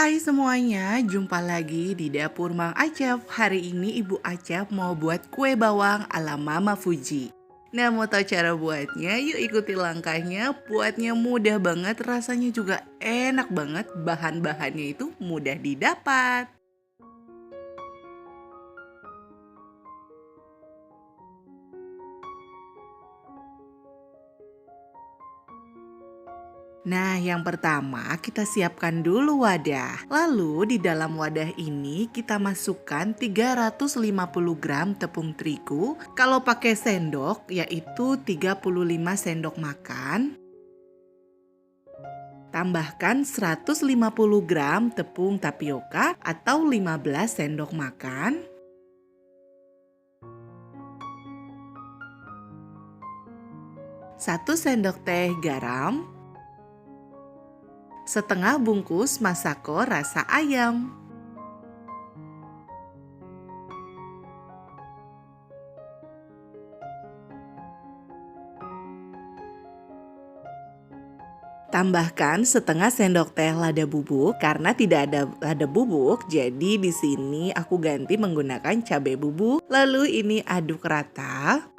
Hai semuanya, jumpa lagi di dapur Mang Acep. Hari ini Ibu Acep mau buat kue bawang ala Mama Fuji. Nah, mau tahu cara buatnya? Yuk ikuti langkahnya. Buatnya mudah banget, rasanya juga enak banget. Bahan-bahannya itu mudah didapat. Nah, yang pertama kita siapkan dulu wadah. Lalu di dalam wadah ini kita masukkan 350 gram tepung terigu. Kalau pakai sendok yaitu 35 sendok makan. Tambahkan 150 gram tepung tapioka atau 15 sendok makan. Satu sendok teh garam. Setengah bungkus masako rasa ayam. Tambahkan setengah sendok teh lada bubuk karena tidak ada lada bubuk, jadi di sini aku ganti menggunakan cabai bubuk. Lalu ini aduk rata.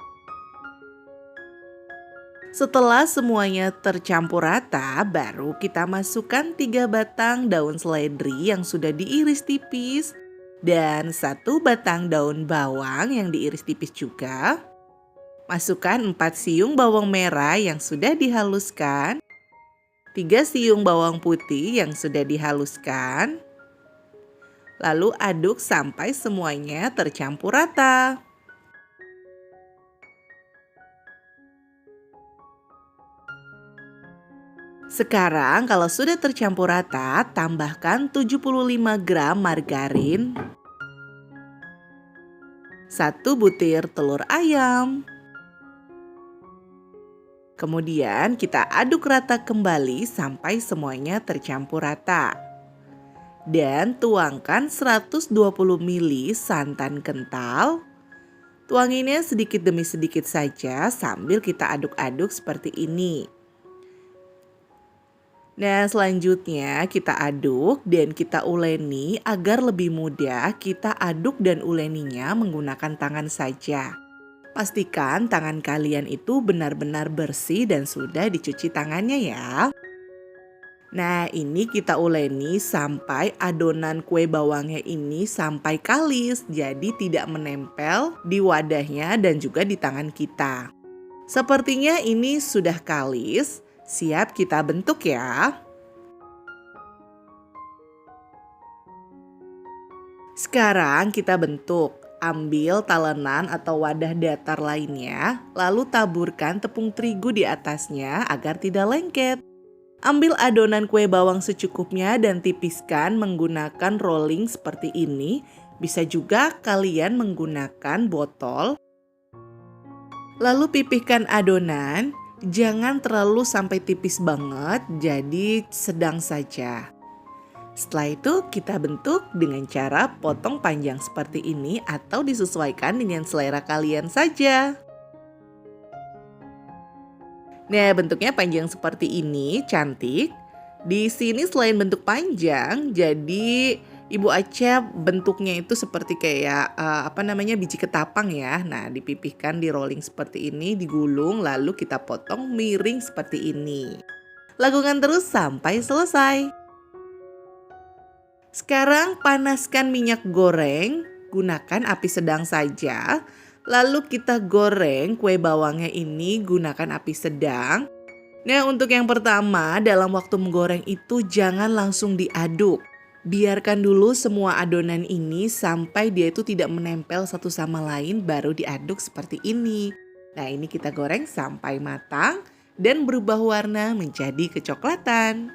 Setelah semuanya tercampur rata, baru kita masukkan 3 batang daun seledri yang sudah diiris tipis dan 1 batang daun bawang yang diiris tipis juga. Masukkan 4 siung bawang merah yang sudah dihaluskan, 3 siung bawang putih yang sudah dihaluskan. Lalu aduk sampai semuanya tercampur rata. Sekarang kalau sudah tercampur rata, tambahkan 75 gram margarin, 1 butir telur ayam. Kemudian kita aduk rata kembali sampai semuanya tercampur rata. Dan tuangkan 120 ml santan kental. Tuanginnya sedikit demi sedikit saja sambil kita aduk-aduk seperti ini. Nah, selanjutnya kita aduk dan kita uleni agar lebih mudah. Kita aduk dan uleninya menggunakan tangan saja. Pastikan tangan kalian itu benar-benar bersih dan sudah dicuci tangannya ya. Nah, ini kita uleni sampai adonan kue bawangnya ini sampai kalis. Jadi tidak menempel di wadahnya dan juga di tangan kita. Sepertinya ini sudah kalis. Siap kita bentuk ya. Sekarang kita bentuk. Ambil talenan atau wadah datar lainnya, lalu taburkan tepung terigu di atasnya agar tidak lengket. Ambil adonan kue bawang secukupnya dan tipiskan menggunakan rolling seperti ini. Bisa juga kalian menggunakan botol. Lalu pipihkan adonan. Jangan terlalu sampai tipis banget, jadi sedang saja. Setelah itu kita bentuk dengan cara potong panjang seperti ini atau disesuaikan dengan selera kalian saja. Nah, bentuknya panjang seperti ini, cantik. Di sini selain bentuk panjang, jadi Ibu Acep bentuknya itu seperti kayak biji ketapang ya. Nah, dipipihkan di rolling seperti ini, digulung lalu kita potong miring seperti ini. Lakukan terus sampai selesai. Sekarang panaskan minyak goreng, gunakan api sedang saja. Lalu kita goreng kue bawangnya ini gunakan api sedang. Nah, untuk yang pertama dalam waktu menggoreng itu jangan langsung diaduk. Biarkan dulu semua adonan ini sampai dia itu tidak menempel satu sama lain baru diaduk seperti ini. Nah, ini kita goreng sampai matang dan berubah warna menjadi kecoklatan.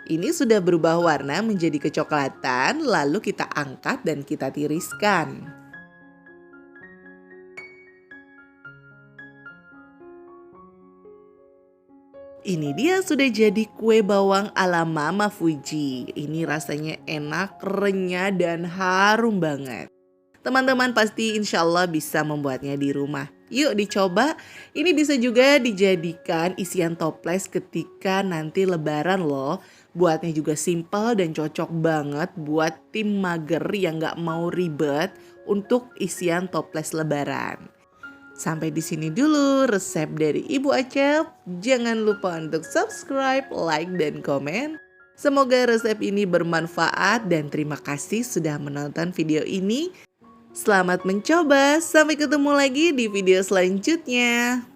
Ini sudah berubah warna menjadi kecoklatan, lalu kita angkat dan kita tiriskan. Ini dia sudah jadi kue bawang ala Mama Fuji. Ini rasanya enak, renyah, dan harum banget. Teman-teman pasti insya Allah bisa membuatnya di rumah. Yuk dicoba, ini bisa juga dijadikan isian toples ketika nanti lebaran loh. Buatnya juga simple dan cocok banget buat tim mager yang gak mau ribet untuk isian toples lebaran. Sampai di sini dulu resep dari Ibu Acep. Jangan lupa untuk subscribe, like, dan komen. Semoga resep ini bermanfaat dan terima kasih sudah menonton video ini. Selamat mencoba, sampai ketemu lagi di video selanjutnya.